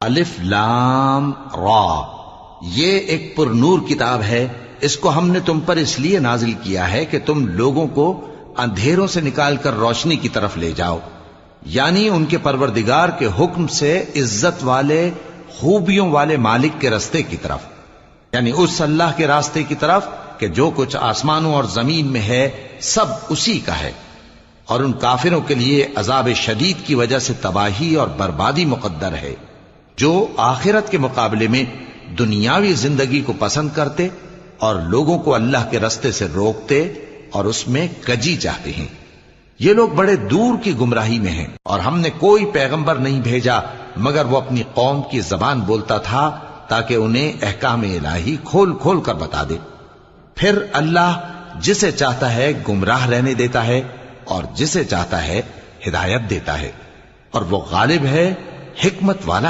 الف لام را، یہ ایک پر نور کتاب ہے، اس کو ہم نے تم پر اس لیے نازل کیا ہے کہ تم لوگوں کو اندھیروں سے نکال کر روشنی کی طرف لے جاؤ، یعنی ان کے پروردگار کے حکم سے عزت والے خوبیوں والے مالک کے راستے کی طرف، یعنی اس اللہ کے راستے کی طرف کہ جو کچھ آسمانوں اور زمین میں ہے سب اسی کا ہے۔ اور ان کافروں کے لیے عذاب شدید کی وجہ سے تباہی اور بربادی مقدر ہے، جو آخرت کے مقابلے میں دنیاوی زندگی کو پسند کرتے اور لوگوں کو اللہ کے راستے سے روکتے اور اس میں کجی چاہتے ہیں۔ یہ لوگ بڑے دور کی گمراہی میں ہیں، اور ہم نے کوئی پیغمبر نہیں بھیجا مگر وہ اپنی قوم کی زبان بولتا تھا تاکہ انہیں احکام الہی کھول کھول کر بتا دے۔ پھر اللہ جسے چاہتا ہے گمراہ رہنے دیتا ہے اور جسے چاہتا ہے ہدایت دیتا ہے، اور وہ غالب ہے، حکمت والا